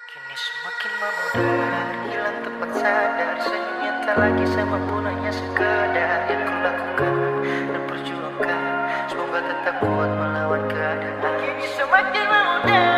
Kini semakin memudar, hilang tempat sadar. Senyumnya tak lagi sama pun hanya sekedar yang kulakukan dan perjuangkan. Semoga tetap kuat melawan keadaan. Kini semakin memudar.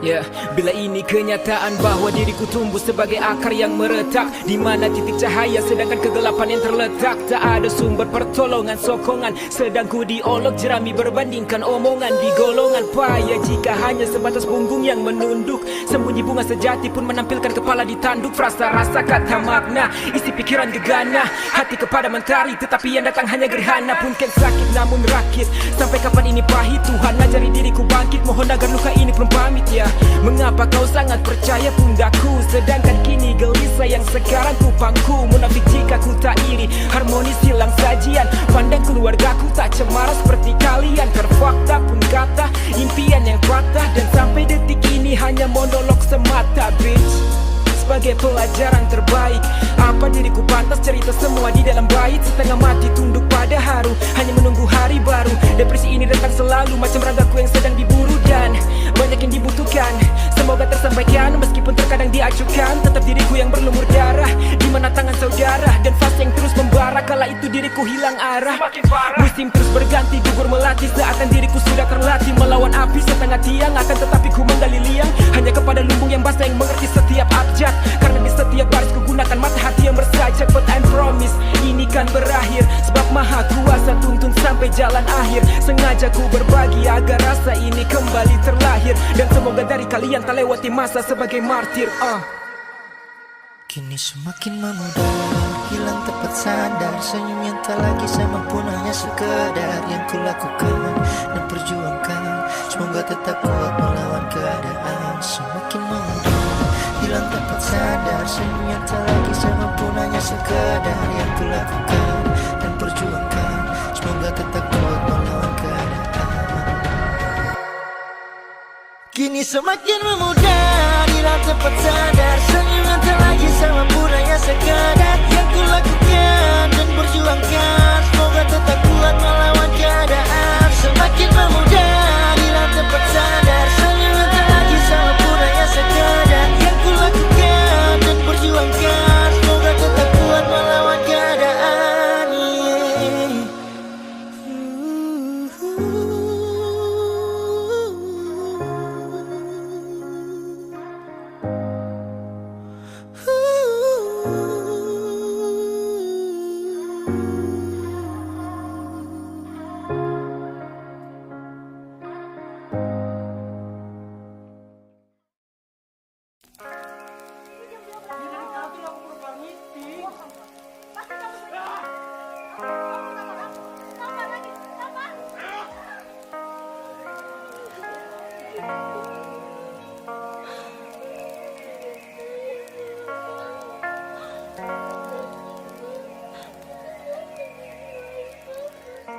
Ya, bila ini kenyataan bahwa diriku tumbuh sebagai akar yang meretak, di mana titik cahaya sedangkan kegelapan yang terletak. Tak ada sumber pertolongan, sokongan, sedang ku diolok jerami berbandingkan omongan di golongan payah. Jika hanya sebatas punggung yang menunduk, sembunyi bunga sejati pun menampilkan kepala ditanduk. Rasa-rasa kata makna, isi pikiran gegana, hati kepada mentari tetapi yang datang hanya gerhana. Punten sakit namun rakit, sampai kapan ini pahit. Tuhan ajari diriku bangkit, mohon agar luka ini belum pamit ya. Mengapa kau sangat percaya pundakku, sedangkan kini gelisah yang sekarang ku pangku. Munafik jika ku tak iri, harmonis hilang sajian. Pandang keluargaku tak cemara seperti kalian. Terfakta pun kata impian yang patah, dan sampai detik ini hanya monolog semata bitch. Sebagai pelajaran terbaik, apa diriku pantas cerita semua di dalam bait. Setengah mati tunduk pada haru, hanya menunggu hari baru. Depresi ini datang selalu macam ragaku yang sedang diburu, dan banyak yang dibutuhkan. Semoga tersampaikan meskipun terkadang diacukan. Tetap diriku yang berlumur darah di mana tangan saudara, dan fase yang terus membara. Kala itu diriku hilang arah, musim terus berganti, gugur melatih. Seakan diriku sudah terlatih melawan api setengah tiang. Akan tetapi ku menggali liang hanya kepada lumbung yang basah yang mengerti setiap abjad. Karena di setiap baris ku gunakan mata hati yang bersajak. But I promise ini kan berakhir, sebab maha kuasa tuntun sampai jalan akhir. Sengaja ku berbagi agar rasa ini kembali terlahir, dan semoga dari kalian tak lewati masa sebagai martir. Kini semakin memudar, hilang tempat sadar. Senyum yang tak lagi sama pun hanya sekedar yang kulakukan dan perjuangkan. Semoga tetap kuat melawan keadaan. Semakin memudar, hilang tempat sadar. Senyum yang tak lagi sama pun hanya sekedar yang kulakukan dan perjuangkan. Semoga tetap kuat melawan keadaan. Kini semakin memudar, hilang tempat sadar. Senyum yang tak lagi sama pun hanya sekadar yang kulakukan dan perjuangkan. Semoga tetap kuat melawan keadaan. Semakin memudar, hilang tempat sadar. Senyum yang tak lagi sama pun hanya sekadar yang kulakukan dan perjuangkan. Semoga tetap kuat melawan keadaan.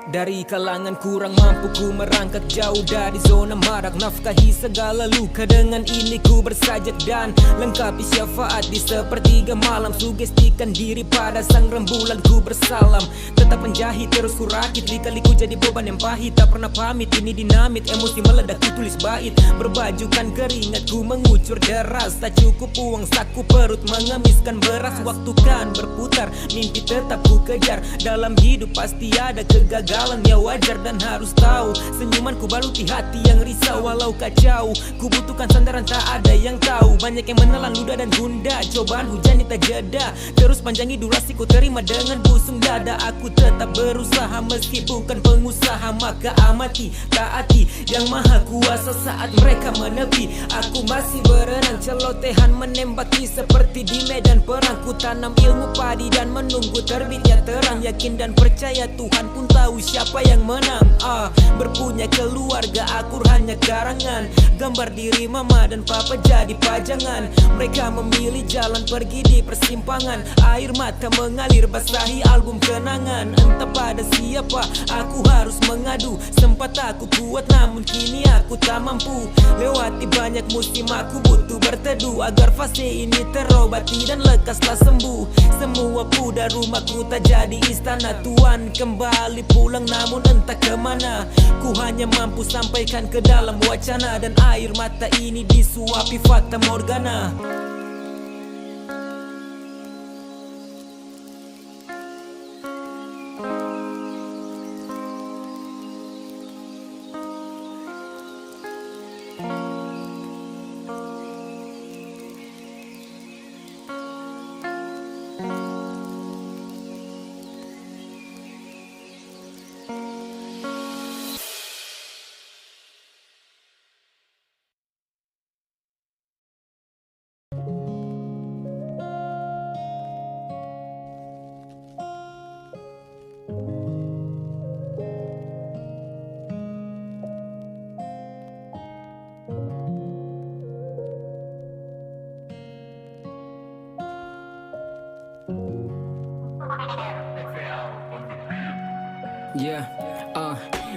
Dari kalangan kurang mampu ku merangkak jauh dari zona marak. Nafkahi segala luka, dengan ini ku bersajat dan lengkapi syafaat di sepertiga malam. Sugestikan diri pada sang rembulan ku bersalam. Tetap menjahit terus ku rakit, lika-liku jadi beban yang pahit. Tak pernah pamit, ini dinamit, emosi meledak ku tulis bait. Berbajukan keringat ku mengucur deras. Tak cukup uang saku perut mengemiskan beras. Waktu kan berputar, mimpi tetap ku kejar. Dalam hidup pasti ada kegagalan, ya wajar dan harus tahu. Senyumanku baluti hati yang risau walau kacau. Ku butuhkan sandaran, tak ada yang tahu. Banyak yang menelan ludah dan gundah, cobaan hujan tak jeda. Terus panjangi durasi ku terima dengan busung dada. Aku tetap berusaha meski bukan pengusaha. Maka amati, taati yang maha kuasa saat mereka menepi. Aku masih berenang, celotehan menembaki seperti di medan perang. Ku tanam ilmu padi dan menunggu terbitnya terang. Yakin dan percaya Tuhan pun tahu siapa yang menang. Berpunya keluarga, akur hanya karangan. Gambar diri mama dan papa jadi pajangan. Mereka memilih jalan pergi di persimpangan. Air mata mengalir basahi album kenangan. Entah pada siapa aku ku harus mengadu. Sempat aku kuat namun kini aku tak mampu. Lewati banyak musim aku butuh berteduh agar fase ini terobati dan lekaslah sembuh. Semua pudar rumahku tak jadi istana. Tuan kembali pulang namun entah kemana. Ku hanya mampu sampaikan ke dalam wacana, dan air mata ini disuapi fata morgana.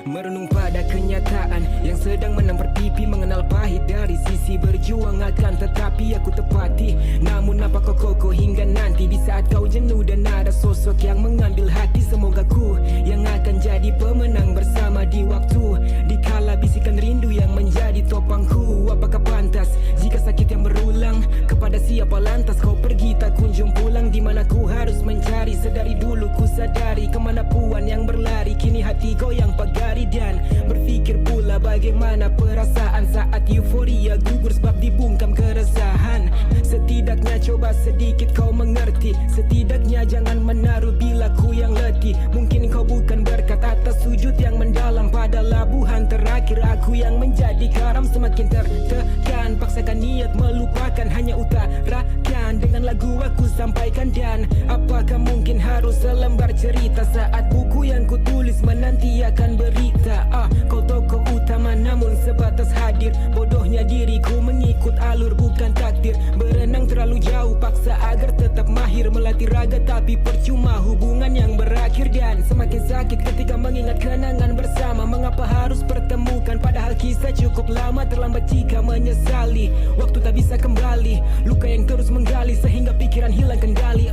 Merenung pada kenyataan yang sedang menampar pipi, mengenal pahit dari sisi berjuang akan tetapi aku tepati. Namun apa kokoh hingga nanti di saat kau jenuh dan ada sosok yang mengambil hati. Semoga ku yang akan jadi pemenang bersama di waktu dikala bisikan rindu yang menjadi topangku. Apakah pantas jika sakit yang berulang? Kepada siapa lantas kau pergi tak kunjung pulang? Di mana ku harus mencari? Sedari dulu ku sadari kemana puan yang berlari. Kini hati goyang pagari dan berpikir pula bagaimana perasaan saat euforia gugur sebab dibungkam keresahan. Setidaknya coba sedikit kau mengerti. Setidaknya jangan menaruh bila ku yang letih. Mungkin kau bukan berkat atas sujud yang mendalam. Pada labuhan terakhir aku yang menjadi karam. Semakin tertekan paksakan niat melupakan, hanya utarakan dengan lagu aku sampaikan. Dan apakah mungkin harus selembar cerita saat buku yang ku tulis menanti akan berita. Kau tokoh utama namun sebatas hadir. Bodohnya diriku mengikut alur bukan takdir. Berenang terlalu jauh paksa agar tetap mahir. Melatih raga tapi percuma hubungan yang berakhir. Dan semakin sakit ketika mengingat kenangan bersama. Mengapa harus pertemukan padahal kisah cukup lama. Terlambat jika menyesali, waktu tak bisa kembali. Luka yang terus menggali sehingga pikiran hilang kendali.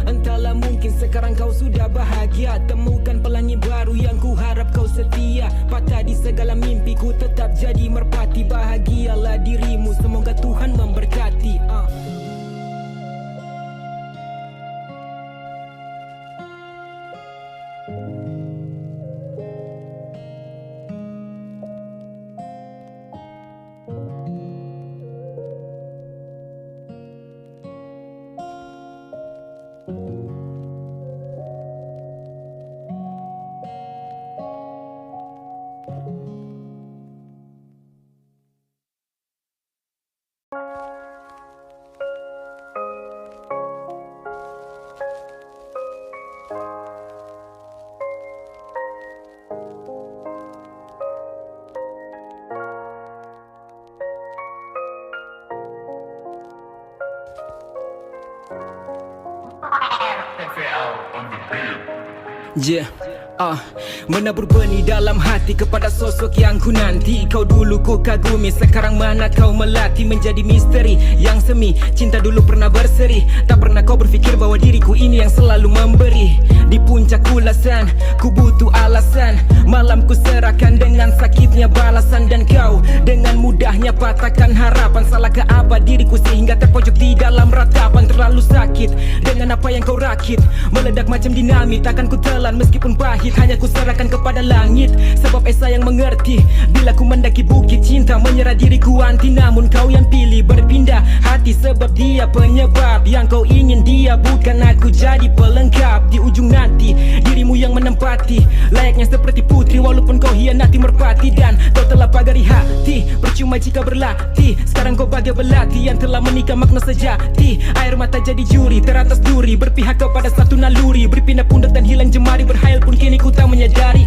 Entahlah mungkin sekarang kau sudah bahagia. Temukan pelangi baru yang ku harap kau setia. Patah di segala mimpiku tetap jadi merpati. Bahagialah dirimu, semoga Tuhan memberkati. Menabur benih dalam hati kepada sosok yang ku nanti. Kau dulu ku kagumi, sekarang mana kau melati. Menjadi misteri yang semi, cinta dulu pernah berseri. Tak pernah kau berpikir bahwa diriku ini yang selalu memberi. Di puncak ulasan, ku butuh alasan. Malam ku serahkan dengan sakitnya balasan. Dan kau dengan mudahnya patahkan harapan. Salah ke apa diriku sehingga terpojok di dalam ratapan. Terlalu sakit dengan apa yang kau rakit. Meledak macam dinamit, takkan ku telan meskipun pahit. Hanya ku serahkan kepada langit, sebab esa yang mengerti. Bila ku mendaki bukit cinta, menyerah diriku anti. Namun kau yang pilih berpindah hati, sebab dia penyebab. Yang kau ingin dia, bukan aku jadi pelengkap. Di ujung nanti, dirimu yang menempati layaknya seperti putri. Walaupun kau hianati merpati dan kau telah pagari hati. Percuma jika berlatih, sekarang kau bagai belati yang telah menikah makna sejati. Air mata jadi juri, teratas duri, berpihak kepada satu naluri. Berpindah pundak dan hilang jemari, berhayal pun kini ku tak menyadari.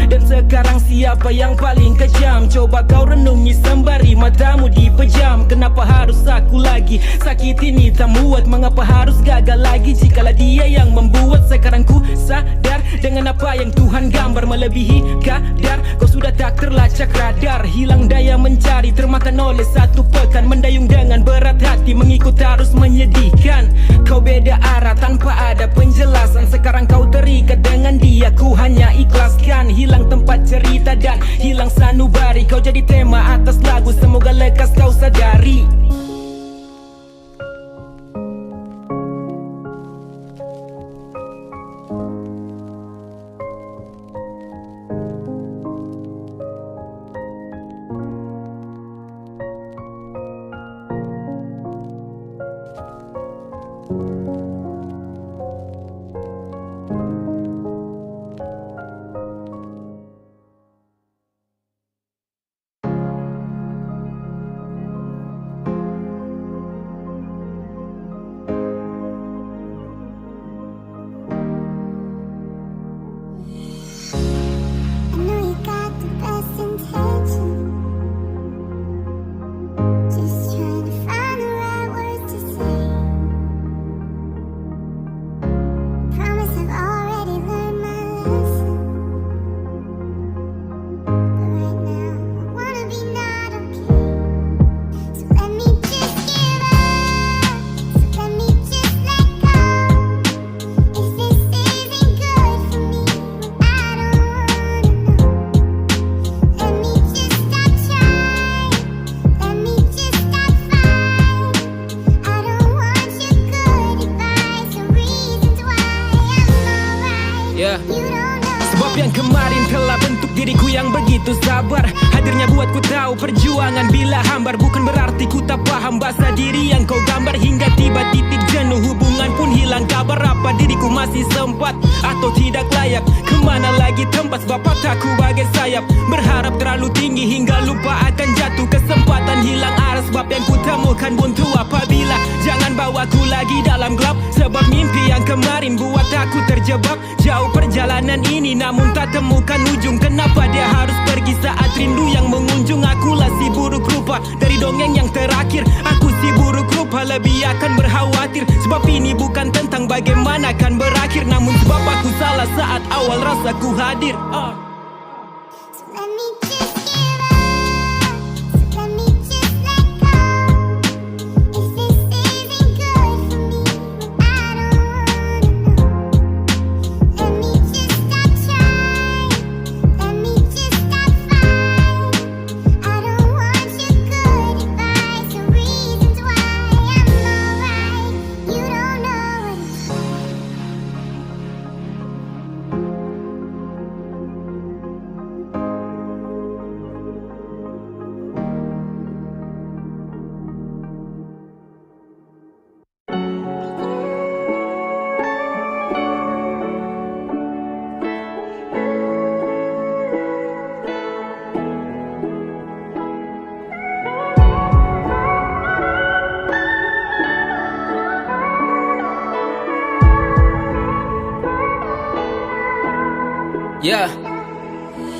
Dan sekarang siapa yang paling kejam? Coba kau renungi sembari matamu dipejam. Kenapa harus aku lagi sakit ini tak muat? Mengapa harus gagal lagi jikalau dia yang membuat? Sekarang ku sadar dengan apa yang Tuhan gambar melebihi kadar. Kau sudah tak terlacak radar, hilang daya mencari, termakan oleh satu pekan, mendayung dengan berat hati, mengikut arus menyedihkan. Kau beda arah tanpa ada penjelasan, sekarang kau terikat dengan dia, ku hanya ikhlaskan. Hilang tempat cerita dan hilang sanubari, kau jadi tema atas lagu, semoga lekas kau sadari. Sebab yang kemarin telah bentuk diriku yang begitu sabar. Hadirnya buatku tahu perjuangan bila hambar, bukan berarti ku tak paham bahasa diri yang kau gambar. Hingga tiba titik jenuh, hubungan pun hilang kabar. Apa diriku masih sempat atau tidak layak? Kemana lagi tempat, sebab aku bagai sayap. Berharap terlalu tinggi hingga lupa akan jatuh. Kesempatan hilang arah, sebab yang ku temukan buntu. Apabila jangan bawaku lagi dalam gelap, sebab mimpi yang kemarin buat aku terjebak. Jauh perjalanan ini namun tak temukan ujung. Kenapa dia harus pergi saat rindu yang mengunjung? Akulah si buruk rupa dari dongeng yang terakhir. Aku si buruk rupa lebih akan berkhawatir, sebab ini bukan tentang bagaimana akan berakhir, namun sebab aku salah saat awal rasaku hadir.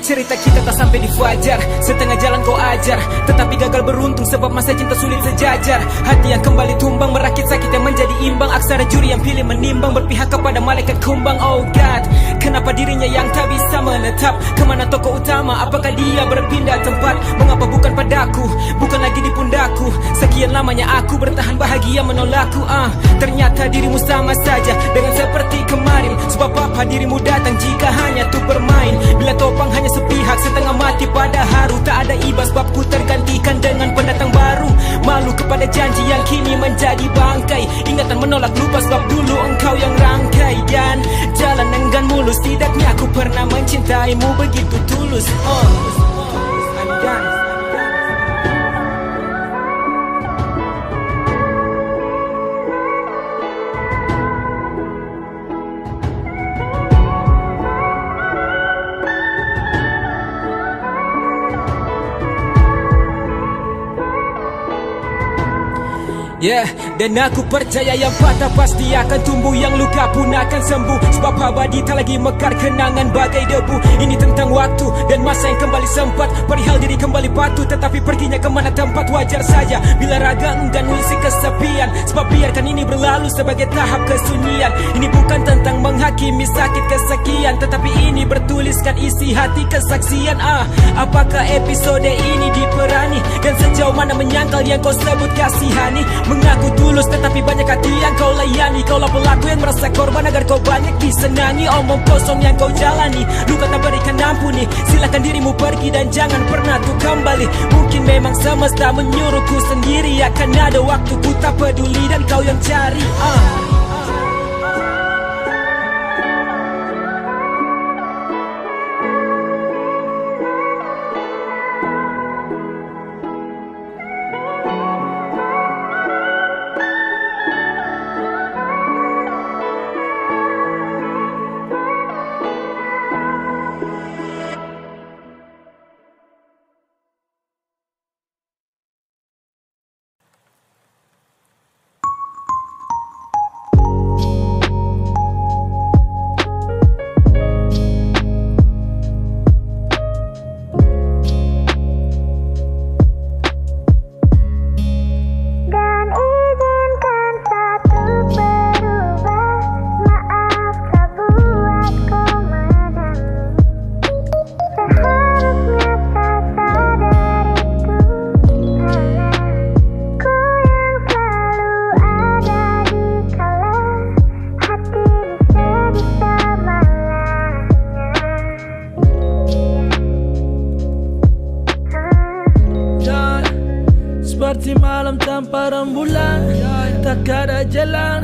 Cerita kita tak sampai di fajar, setengah jalan kau ajar, tetapi gagal beruntung sebab masa cinta sulit sejajar. Hati yang kembali tumbang, merakit sakit yang menjadi imbang. Aksara juri yang pilih menimbang, berpihak kepada malaikat kumbang. Oh God, kenapa dirinya yang tak bisa menetap? Kemana tokoh utama, apakah dia berpindah tempat? Mengapa bukan padaku, bukan lagi di pundakku? Sekian lamanya aku bertahan bahagia menolakku. Ternyata dirimu sama saja dengan seperti kemarin. Sebab apa dirimu datang jika hanya untuk bermain? Bila topang hanya sepihak, setengah mati pada haru. Tak ada ibas, sebab ku tergantikan dengan pendatang baru. Malu kepada janji yang kini menjadi bangkai. Ingatan menolak lupa, sebab dulu engkau yang rangkai. Dan jalan enggan mulus, tidaknya aku pernah mencintaimu begitu tulus. I'm done. Dan aku percaya yang patah pasti akan tumbuh, yang luka pun akan sembuh. Sebab abadi tak lagi mekar kenangan bagai debu. Ini tentang waktu dan masa yang kembali sempat. Perihal diri kembali patuh, tetapi perginya kemana tempat wajar saja bila raga enggan mengisi kesepian. Sebab biarkan ini berlalu sebagai tahap kesunyian. Ini bukan tentang menghakimi menghakimi sakit kesekian, tetapi ini bertuliskan isi hati kesaksian. Apakah episode ini diperani, dan sejauh mana menyangkal yang kau sebut kasihani? Mengaku tulus tetapi banyak hati yang kau layani. Kaulah pelaku yang merasa korban agar kau banyak disenangi. Omong kosong yang kau jalani, luka tak berikan ampuni. Silakan dirimu pergi dan jangan pernah tuh kembali. Mungkin memang semesta menyuruhku sendiri, akan ada waktu ku tak peduli dan kau yang cari. Seperti malam tanpa rembulan, tak ada jalan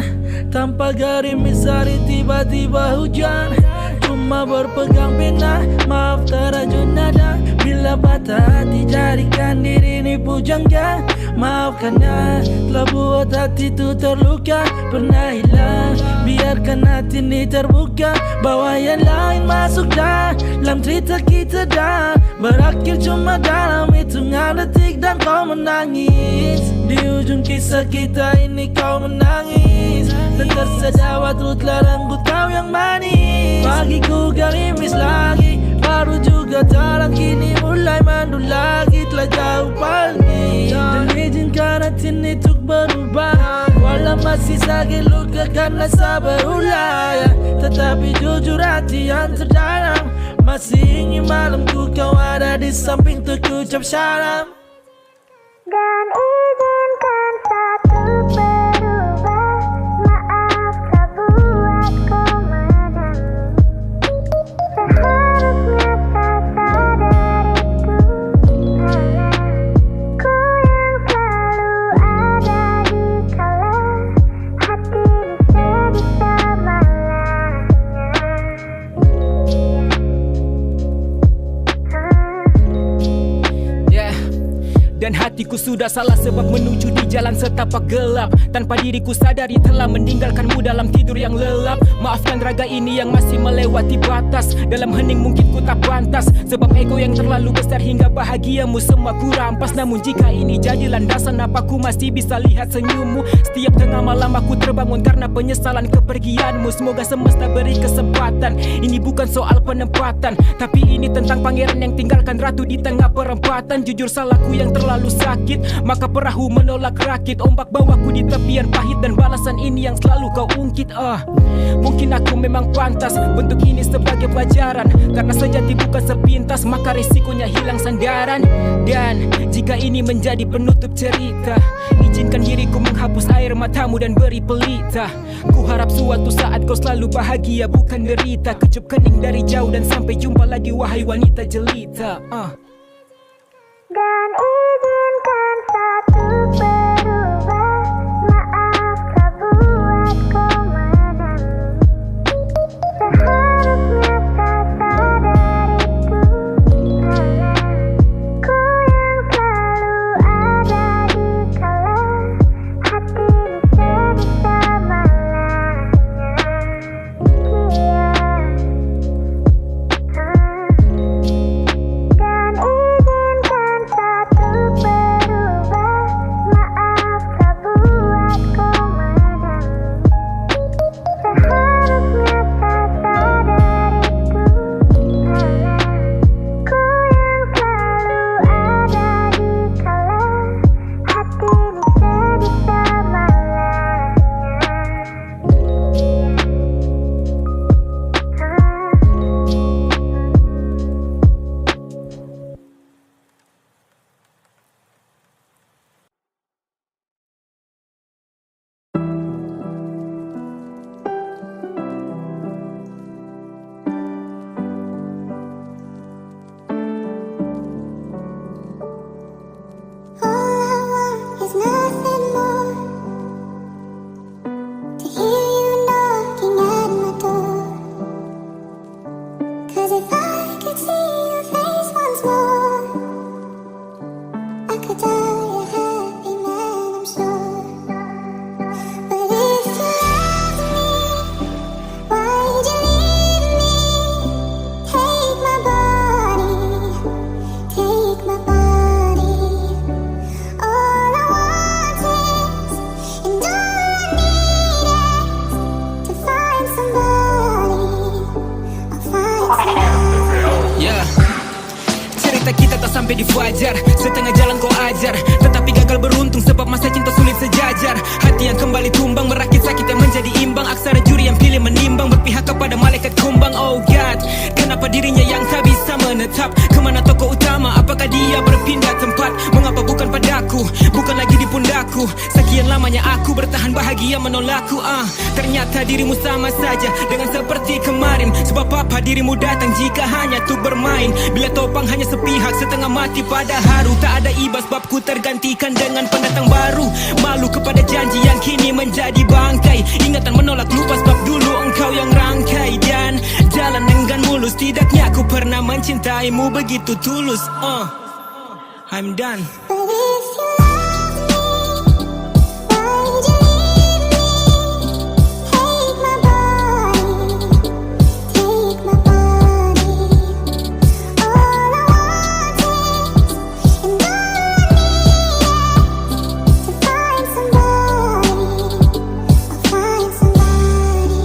tanpa gerimis hari tiba-tiba hujan. Cuma berpegang pena, maaf terajun nada. Bila patah hati jadikan diri ini pujangga. Maafkannya telah buat hati itu terluka. Pernah hilang, biarkan hati ini terbuka. Bawa yang lain masuk dalam cerita kita dan berakhir cuma dalam hitungan detik dan kau menangis. Di ujung kisah kita ini kau menangis, dan tersedawa turutlah renggut kau yang manis. Pagiku gerimis lagi, baru juga terang kini mulai mendung lagi. Telah jauh pergi dan izinkan hati ini untuk berubah. Walau masih sakit luka karena sabar ulah, tetapi jujur hati yang terdalam masih ingin malamku kau ada di samping untuk ucap salam. Dan izinkan satu berubah. Maaf tak buatku menangis. Seharusnya tak sadar itu. Ku yang selalu ada di kala hati sedih semalanya. Dan hatiku sudah salah sebab menuju di jalan setapak gelap. Tanpa diriku sadari telah meninggalkanmu dalam tidur yang lelap. Maafkan raga ini yang masih melewati batas. Dalam hening mungkin ku tak pantas, sebab ego yang terlalu besar hingga bahagiamu semua ku rampas. Namun jika ini jadi landasan, apa ku masih bisa lihat senyummu? Setiap tengah malam aku terbangun karena penyesalan kepergianmu. Semoga semesta beri kesempatan. Ini bukan soal penempatan, tapi ini tentang pangeran yang tinggalkan ratu di tengah perempatan. Jujur salahku yang terlalu sakit, maka perahu menolak rakit. Ombak bawaku di tepian pahit, dan balasan ini yang selalu kau ungkit. Mungkin aku memang pantas bentuk ini sebagai pelajaran, karena sejati bukan sepintas, maka risikonya hilang sandaran. Dan jika ini menjadi penutup cerita, izinkan diriku menghapus air matamu dan beri pelita. Ku harap suatu saat kau selalu bahagia bukan derita. Kecup kening dari jauh dan sampai jumpa lagi wahai wanita jelita. Dan izinkan satu berubah. Maaf tak buatku menangis. Seharusnya tak sadar itu. Ku yang selalu ada di kala hati sedih semalanya. Dan izinkan satu sampai di fajar. Setengah jalan kau ajar, tetapi gagal beruntung sebab masa cinta sulit sejajar. Hati yang kembali tumbang, merakit sakit yang menjadi imbang. Aksara juri yang pilih menimbang, berpihak kepada malaikat kumbang. Oh God, kenapa dirinya yang tak bisa menetap? Kemana tokoh utama? Apakah dia berpindah tempat? Mengapa bukan padaku, bukan lagi di pundakku? Sekian lamanya aku bertahan bahagia menolakku. Ternyata dirimu sama saja dengan seperti kemarin. Sebab apa dirimu datang jika hanya untuk bermain? Bila topang hanya sepihak, setengah mati pada haru. Tak ada ibas babku tergantikan dengan pendatang baru. Malu kepada janji yang kini menjadi bangkai. Ingatan menolak lupa sebab dulu engkau yang rangkai. Dan jalan enggan mulus, tidaknya aku pernah mencintaimu begitu tulus. I'm done. But if you love me, why did you leave me? Take my body, take my body. All I want is, and all I need is to find somebody. I'll find somebody.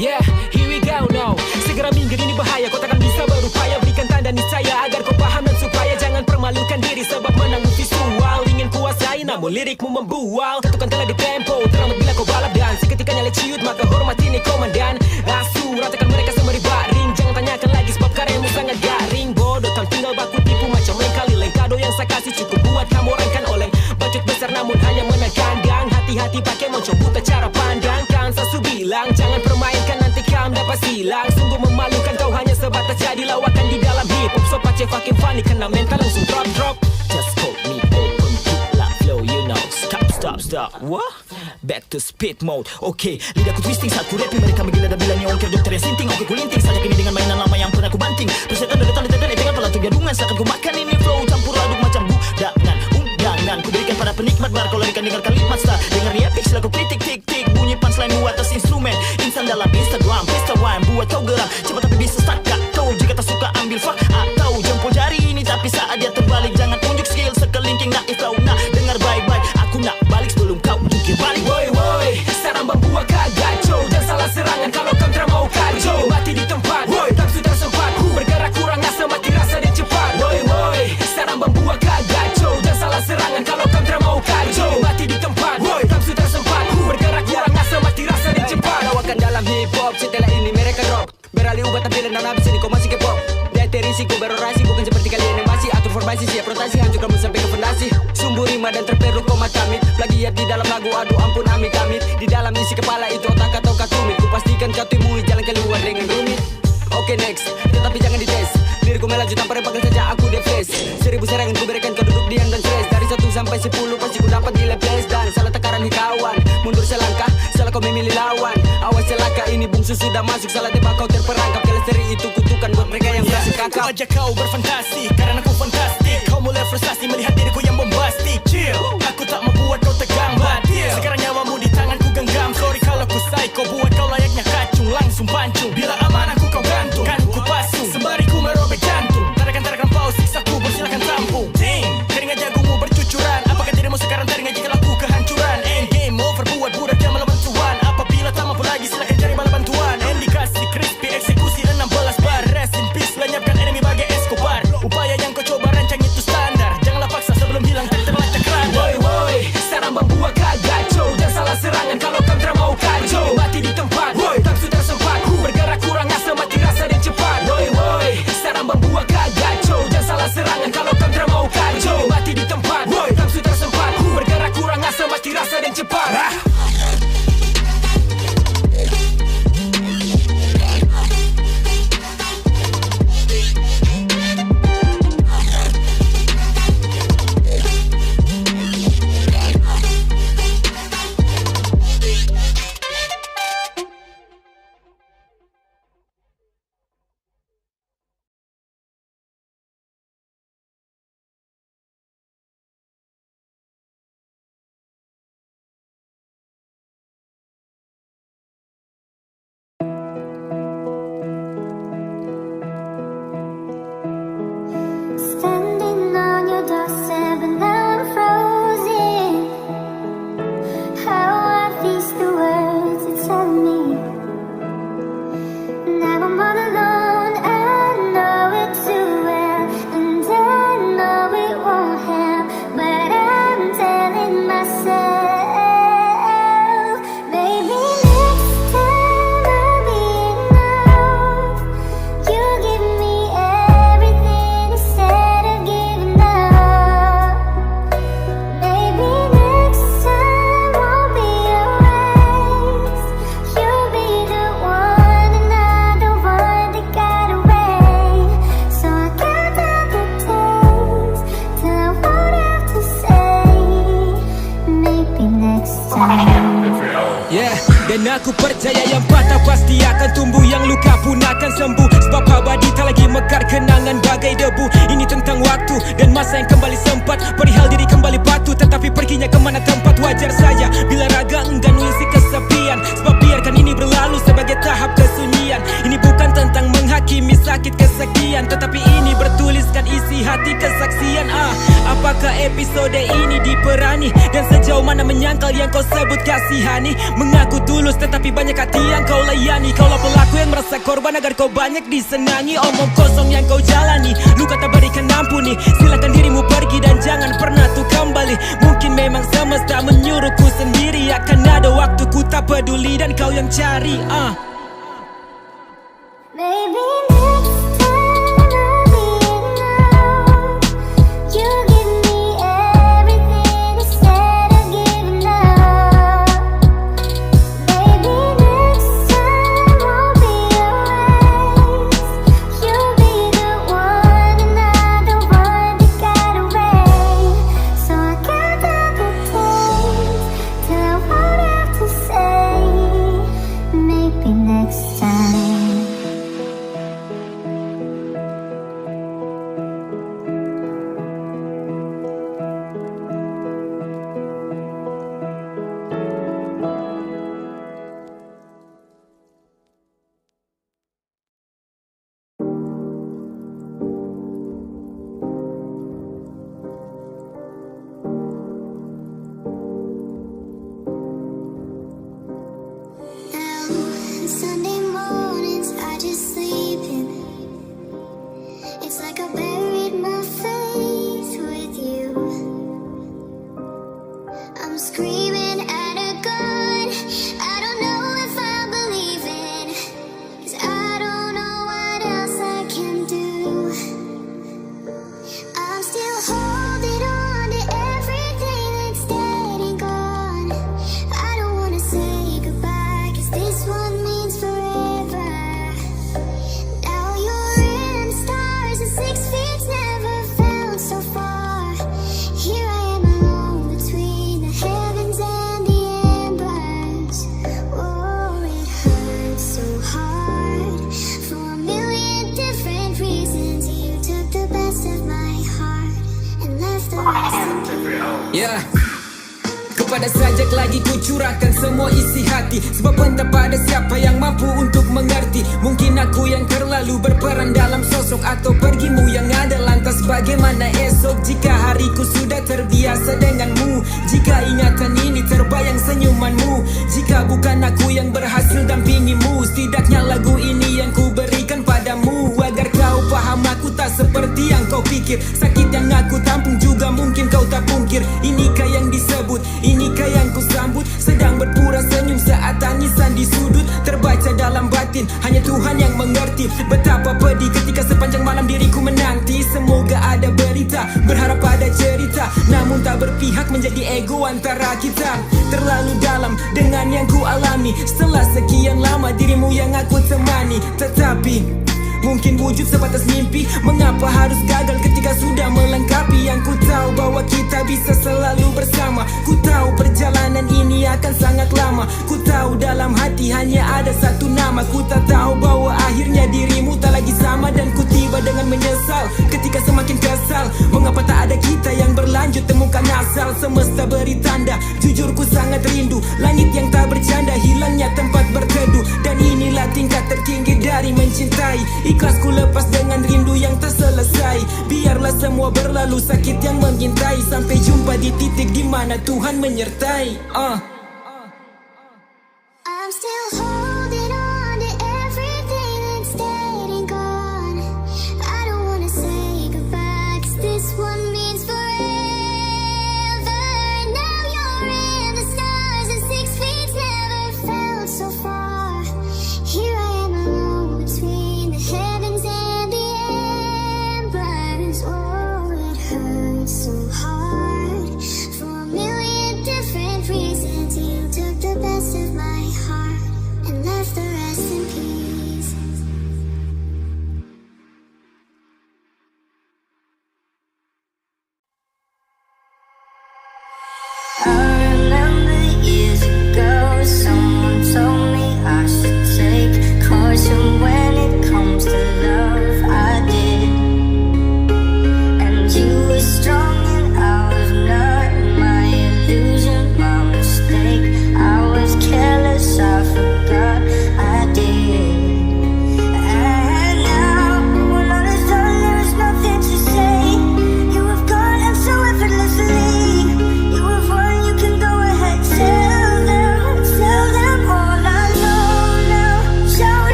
Yeah, here we go now. Segera minggir, ini bahaya. Kau takkan bisa berupaya berikan tanda niscaya agar kau paham dan supaya jangan permalukan diri sebab menanggung visual. Ingin kuasai namun lirikmu membual. Tentukan telah di tempo, terlambat bila kau balap dan seketika nyale ciut maka hormati ni komandan. Asu, ratakan mereka sembari baring. Jangan tanyakan lagi sebab karyamu sangat garing. Bodoh, tak tinggal baku tipu macam lengkali leng. Kado yang saya kasih cukup buat kamu orangkan oleng. Bacot besar namun hanya menekan gang. Hati-hati pakai mencoba cara pandang. Kan Sasu bilang jangan permainkan nanti kamu dapat silang. Sungguh memalukan kau hanya sebatas jadi lawakan di dalam hip hop. So pace fucking funny kena mental langsung drop. Just call me open beat like flow you know. Stop. What? Back to speed mode. Okay, lidahku twisting saat ku rapping. Mereka menggila dan bilangnya ongkir dokter yang sinting. Oke ku linting saja kini dengan mainan lama yang pernah ku banting. Persetan dari tanda dengan pelatuk gadungan. Saat ku makan ini flow campur aduk macam budangan. Undangan ku berikan pada penikmat bar. Kau larikan dengar kalimat star. Dengar reaksi lagu kritik tik. Bunyi punchline mu atas instrumen. Insan dalam Instagram, pesta wine buat kau geram. Cepat tapi bisa stuck kau. Jika tak suka ambil fuck atau jempol jari ini. Tapi saat dia terbalik jangan tunjuk skill sekelingking naif kau. Nah dengar baik-baik. Aku nak balik sebelum kau jungkir balik. Woi, sarang bambu agak gaco. Jangan salah serangan kalau kontra mau kacau. Mati di tempat, tak sudah sempat. Bergerak kurang asa mati rasa dia cepat. Woi, sarang bambu agak gaco. Jangan salah serangan kalau kontra mau kacau. Mati di tempat, tak sudah sempat. Bergerak kurang asa mati rasa dia cepat. Lawakan dalam hip hop, setelah ini mereka drop. Beralih ubah tampilan dan habis ini kau masih K-pop. Risiko berorasi bukan seperti kalian yang masih atur formasi siap rotasi hancur kamu sampai ke fondasi. Sumbu rima dan terperuk komat kamit. Plagiat di dalam lagu aduh ampun amit amit. Di dalam isi kepala itu otak atau katumit. Ku pastikan kau temui jalan keluar dengan rumit. Oke next, tetapi jangan dites. Diriku melaju tanpa rempakan saja aku defes. 1000 serangan ku berikan kau duduk diam dan stres. Dari 1 sampai 10 pasti ku dapat nilai plus. Dan salah tekaran kawan, mundur selangkah. Salah kau memilih lawan. Awas celaka ini bungsu sudah masuk. Salah tebak kau terperangkap. Kelesteri itu kutukan buat mereka yang berhasil kakak. Aku ajak kau berfantasi karena aku fantastik. Kau mulai frustasi melihat diriku yang bombastik. Chill, aku tak mau buat kau tegang batil. Sekarang nyawamu di tanganku genggam. Sorry kalau ku psycho, buat kau layaknya kacung. Langsung pancung, bila aman aku kau gantung. Kan ku pasung, sembari ku merobek jantung. Tarakan paus, siksa ku bersilakan tampung. Ding, keringat jagungmu bercucuran. Apakah dirimu sekarang teringat jika laku kehancuran? End game over, buat budak yang melawan Tuhan. Apabila tak mampu lagi silakan cari bala bantuan. Indikasi crispy, eksekusi 16 bar. Rest in peace, lenyapkan enemy bagai Escobar. Upaya yang kau coba rancang itu standar. Janganlah paksa sebelum hilang tak terlacak radar. Woi, sarang bambu agak Aku percaya yang patah pasti akan tumbuh, yang luka pun akan sembuh. Sebab abadi tak lagi mekar kenangan bagai debu. Ini tentang waktu dan masa yang kembali sempat. Perihal diri kembali batu, tetapi perginya kemana tempat. Wajar saja bila raga enggan mengisi kesepian. Sebab biarkan ini berlalu sebagai tahap kesunyian. Ini bukan tentang menghakimi sakit kesekian, tetapi ini bertuliskan isi hati kesaksian. Apakah episode ini diperani? Dan sejauh mana menyangkal yang kau sebut kasihani? Mengaku tulus tetapi banyak hati yang kau layani. Kaulah pelaku yang merasa korban agar kau banyak disenangi. Omong kosong yang kau jalani, luka tak berikan ampuni. Silakan dirimu pergi dan jangan pernah tuh kembali. Mungkin memang semesta menyuruhku sendiri. Akan ada waktu ku tak peduli dan kau yang cari. Maybe next time I'll be enough. You give me everything instead of giving up. Maybe next time won't be a waste. You'll be the one and I'm the one that got away. So I can't take a taste till I won't have to say. Maybe next time. Sunday mornings I just sleep in. It's like I buried my faith with you. I'm screaming at a gun. I don't know if I believe in, 'cause I don't know what else I can do. I'm still holding on to everything that's dead and gone. I don't wanna say goodbye, 'cause this one means forever. Now you're in the stars and 6 feet never felt so far. Here I am alone between the heavens and the embers. Oh, it hurts so hard for a million different reasons. You took the best of my heart and left the rest in peace. Kepada sajak lagi ku curahkan semua isi hati. Sebab entah pada siapa yang mampu untuk mengerti. Mungkin aku yang terlalu berperan dalam sosok, atau pergimu yang ada. Lantas bagaimana esok jika hariku sudah terbiasa denganmu? Jika ingatan ini terbayang senyumanmu. Jika bukan aku yang berhasil dampingimu, setidaknya lagu ini yang ku berikan padamu. Agar kau paham aku tak seperti yang kau pikir. Sakit yang aku tampung juga mungkin kau tak pungkir. Inikah yang disebut, inikah yang ku sambut? Sedang berpura senyum saat tangisan di sudut. Terbaca dalam batin, hanya Tuhan yang mengerti. Betapa pedih ketika sepanjang malam diriku menanti. Semoga ada berita, berharap ada cerita. Namun tak berpihak menjadi ego antara kita. Terlalu dalam dengan yang ku alami. Setelah sekian lama dirimu yang aku temani. Tetapi mungkin wujud sebatas mimpi. Mengapa harus gagal ketika sudah melengkapi? Yang ku tahu bahwa kita bisa selalu bersama. Ku tahu perjalanan ini akan sangat lama. Ku tahu dalam hati hanya ada satu nama. Ku tak tahu bahwa akhirnya dirimu tak lagi sama. Dan ku tiba dengan menyesal ketika semakin kesal. Mengapa tak ada kita yang berlanjut temukan asal? Semesta beri tanda, jujur ku sangat rindu. Langit yang tak bercanda, hilangnya tempat berteduh. Dan inilah tingkat tertinggi dari mencintai. Ikhlas ku lepas dengan rindu yang tak selesai. Biarlah semua berlalu, sakit yang mengintai. Sampai jumpa di titik di mana Tuhan menyertai. I'm still holding on to everything that's dead and gone. I don't wanna say goodbye, 'cause this one means forever. Now you're in the stars and 6 feet never felt so far. Here I am alone between the heavens and the embers. Oh, it hurts so hard for a million different reasons.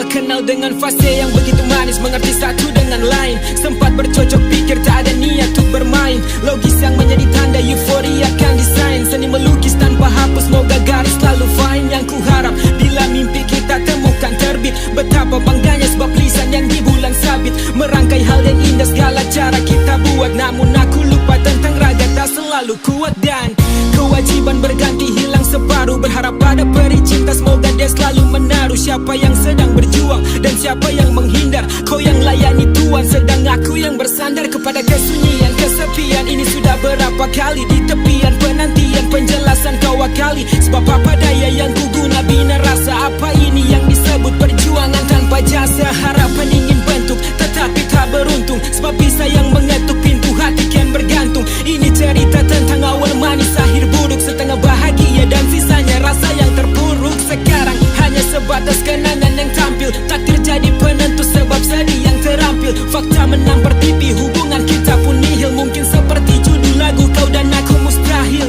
kenal dengan fase yang begitu manis, mengerti satu dengan lain. Sempat bercocok pikir tak ada niat untuk bermain. Logis yang menjadi tanda euforia kan desain. Seni melukis tanpa hapus, semoga garis selalu fine. Yang ku harap bila mimpi kita temukan terbit. Betapa bangganya sebab lisan yang di bulan sabit. Merangkai hal yang indah segala cara kita buat. Namun aku lupa tentang raga tak selalu kuat. Dan kewajiban berganti hilang separuh. Berharap pada peri cinta semoga dia selalu menaruh. Siapa yang sedang berjuang dan siapa yang menghindar. Kau yang layani Tuhan sedang aku yang bersandar kepada kesunyian, kesepian. Ini sudah berapa kali di tepian penantian penjelasan kau akali. Sebab apa daya yang ku guna bina rasa. Apa ini yang disebut perjuangan tanpa jasa. Harapan ingin bentuk tetapi tak beruntung. Sebab bisa yang mengetuk pintu hati kian bergantung. Ini cerita tentang awal manis akhir buruk. Setengah bahagia dan sisanya rasa yang terpuruk. Sekarang hanya sebatas kenangan yang tampil. Tak terjadi penentu sebab sedih yang terampil. Fakta menampar pipi hubungan kita pun nihil. Mungkin seperti judul lagu kau dan aku mustahil.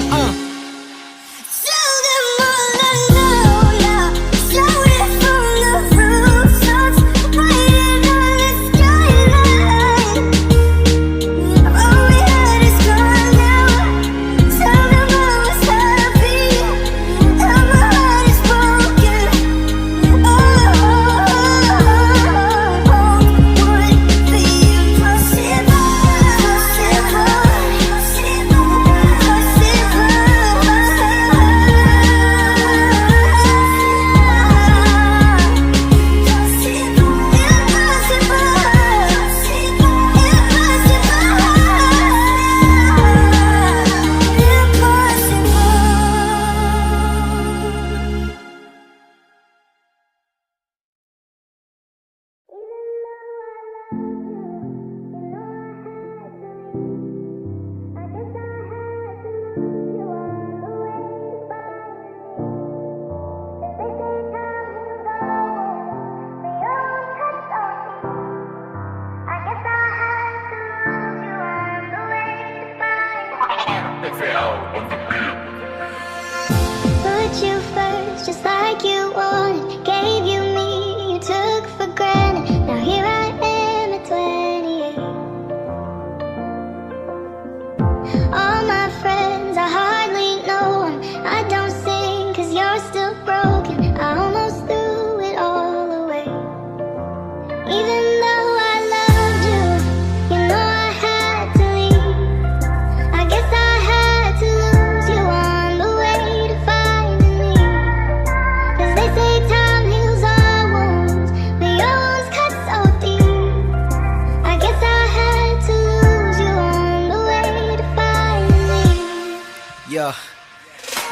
Tell them all I know now. Shout it from the rooftops, praying on the skyline. All we had is gone now. Tell them I was happy, and my heart is broken. Would be impossible. Put you first, just like you wanted. Gave you me, you took for granted. Now here I am at 28. All my friends, I hardly know them. I don't sing cause you're still broken. I almost threw it all away. Even though I loved you, you know I had to leave. I guess I had to lose you on the way to finding me. Cause they say time heals all wounds, but your wounds cut so deep. I guess I had to lose you on the way to finding me. Ya,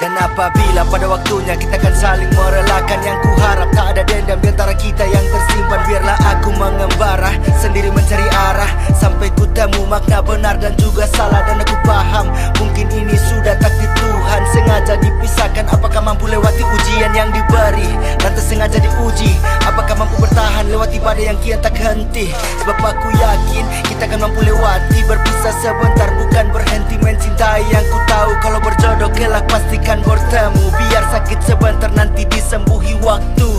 dan apabila pada waktunya kita akan saling merelakan. Yang ku harap tak ada dendam di antara kita yang tersimpan. Biarlah aku mengembara sendiri mencari arah sampai ku temu makna benar dan juga salah. Dan aku paham mungkin ini sudah takdir Tuhan. Sengaja dipisahkan. Apakah mampu lewati ujian yang diberi? Lantas sengaja diuji. Apakah mampu bertahan lewati badai yang kian tak henti? Sebab aku yakin kita akan mampu lewati. Berpisah sebentar bukan berhenti mencintai. Yang ku tahu kalau berjodoh kelak pastikan bertemu. Biar sakit sebentar nanti disembuhi waktu.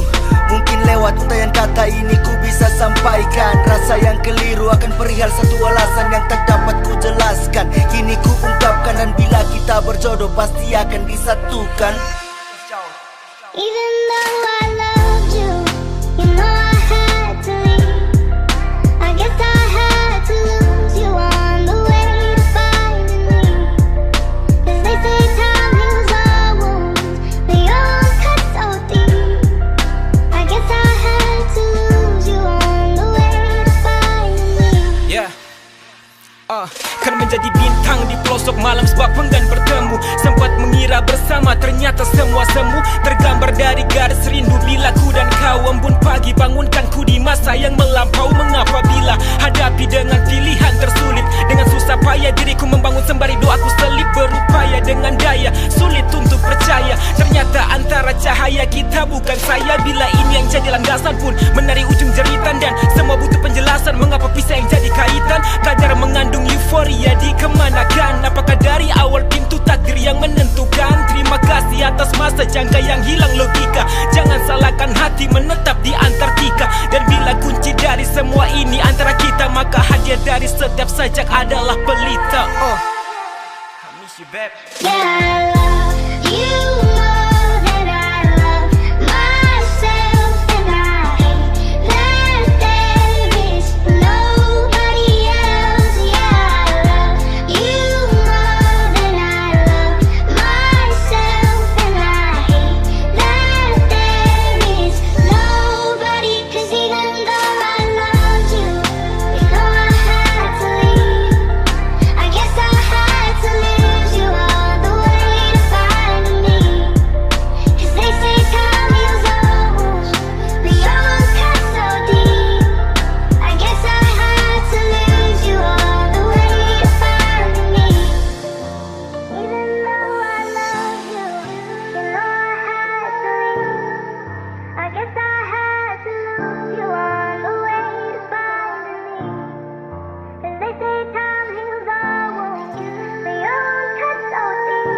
Mungkin lewat untayan kata ini ku bisa sampaikan rasa yang keliru akan perihal satu alasan yang tak dapat ku jelaskan. Kini ku ungkapkan dan bila kita berjodoh pasti akan disatukan. Even though I loved you, you know I had to leave. I guess I had to lose you on the way to finding me. Cause they say time heals all wounds, but your wounds cut so deep. I guess I had to lose you on the way to finding me. Yeah. Kan menjadi bintang di pelosok malam sebab enggan bertemu. Sempat mengira bersama ternyata semua semu. Tergambar dari garis rindu bila ku dan kau. Embun pagi bangunkanku di masa yang melampau. Mengapa bila hadapi dengan pilihan tersulit. Dengan susah payah diriku membangun sembari doaku selip. Berupaya dengan daya sulit untuk percaya. Ternyata antara cahaya kita bukan saya. Bila ini yang jadi landasan pun menari ujung jeritan. Dan semua butuh penjelasan mengapa pisah yang jadi kaitan. Pelajar mengandung euforia di kemanakan. Apakah dari awal pintu takdir yang menentukan. Terima kasih atas masa jangka yang hilang logika. Jangan salahkan hati menetap di Antartika. babe. Yeah, I love you more than I love myself, and I hate that there is nobody else. Yeah, I love you more than I love myself, and I hate that there is nobody. 'Cause even though I loved you, you know I had to leave. I guess I had to lose you all the way to find me. 'Cause they say time heals all wounds, but your ones cut so deep. I guess I had to lose you all the way to find me. Even though I love you, you know I had to leave. I guess I had to lose you on the way to find me. 'Cause they say time heals all wounds, but your ones cut so deep.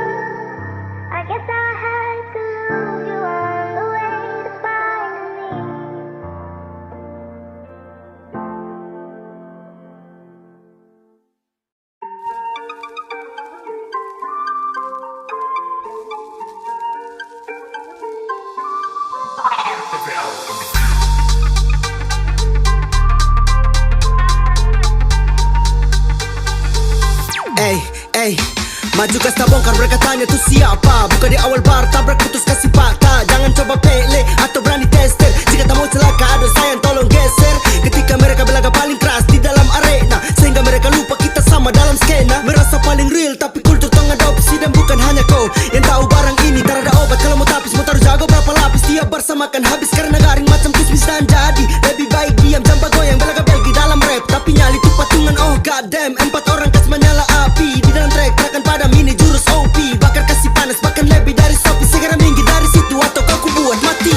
I guess I had to lose you on the way to find me. Maju gas tak bongkar mereka tanya tu siapa. Buka di awal bar tabrak putus kasih patah. Jangan coba pele atau berani tester. Jika tak mau celaka aduh sayang tolong geser. Ketika mereka belaga paling keras di dalam arena, sehingga mereka lupa kita sama dalam skena. Merasa paling real tapi kultur tong adopsi. Dan bukan hanya kau yang tahu barang ini tak ada obat. Kalau mau tapis mau taruh jago berapa lapis. Tiap bar samakan habis karena garing macam kusmis dan jadi. Lebih baik diam jamba goyang belaga belgi dalam rap. Tapi nyali tu patungan oh goddamn. 4 orang kas menyala api di dalam track terakan pada mini jurus OP. Bakar kasih panas bahkan lebih dari sopi. Segera minggir dari situ atau kau kubuat mati.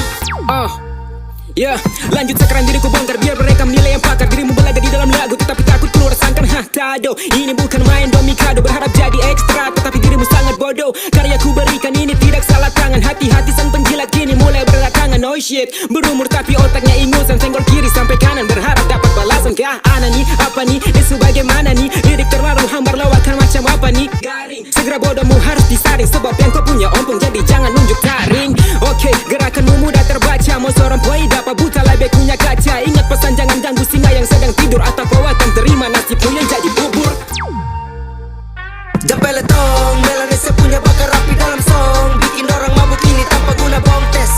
Lanjut sekarang diriku bongkar biar mereka menilai yang pakar. Dirimu belaga di dalam lagu tetapi takut keluar sangkan tado. Ini bukan main domikado berharap jadi ekstra tetapi dirimu sangat bodoh. Karyaku berikan ini tidak salah tangan. Hati-hati sang penjilat kini mulai berdatangan. Oh shit, berumur tapi otaknya ingusan. Senggol kiri sampai kanan berharap dapat balasan. Keana nih, apa nih, isu bagaimana nih. Lirik terlalu hambar lawakan macam apa nih. Garing, segera bodohmu harus disaring. Sebab yang kau punya ompong jadi jangan nunjuk taring. Oke, gerakanmu mudah terbaca. Mau seorang boy dapat buta lebih punya kaca. Ingat pesan jangan ganggu singa yang sedang tidur. Atau kau akan terima nasibmu yang jadi bubur. Japele tong, Melanesia punya bakar rapi dalam song. Bikin orang mabuk ini tanpa guna bom. Tes.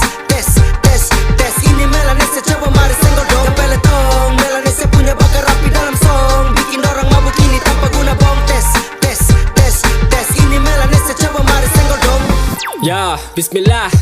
Ini Melanesia coba mari senggol dong. Japele tong, Melanesia punya bakar rapi dalam song. Bikin orang mabuk ini tanpa guna bom. Tes. Ini Melanesia coba mari senggol dong. Ya, bismillah.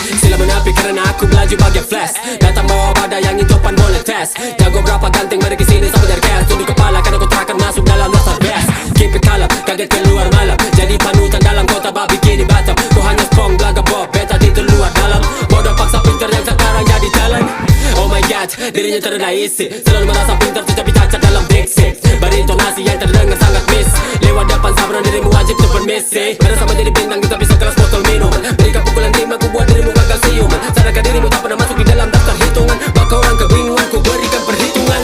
Sila menapi karena aku melaju bagai flash. Datang bawa badai yang itu pan boleh tes. Jago berapa ganteng mari kesini sama dari gas. Tunduk kepala karena kau terakan masuk dalam daftar best. Keep it kalem, kaget keluar malam. Jadi panutan dalam kota babi kini Batam. Kau hanya strong, belaga bob, beta di luar dalam. Bodoh paksa pintar yang sekarang jadi talent. Oh my god, dirinya terendah isi. Selalu merasa pintar tetapi cacat dalam diksi. Berintonasi yang terdengar sangat miss. Lewat depan sabran dirimu wajib tu permisi. Merasa menjadi bintang kita bisa kelas botol minuman. Berikan pukulan lima ku buat dirimu gagal siuman. Sadarkan dirimu tak pernah masuk di dalam daftar hitungan. Maka orang kebingungan ku berikan perhitungan.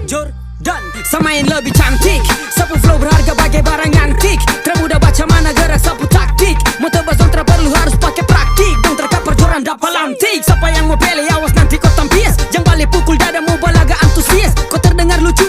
Jordan sama yang lebih cantik. Sapu flow berharga bagai barang antik. Termudah baca mana gerak sapu taktik. Mau tebas dong perlu harus pakai praktik. Dong terkapar joran dapat lantik. Siapa yang mau pele awas nanti kau tampis. Jangan balik pukul dadamu balaga antusias. Kau terdengar lucu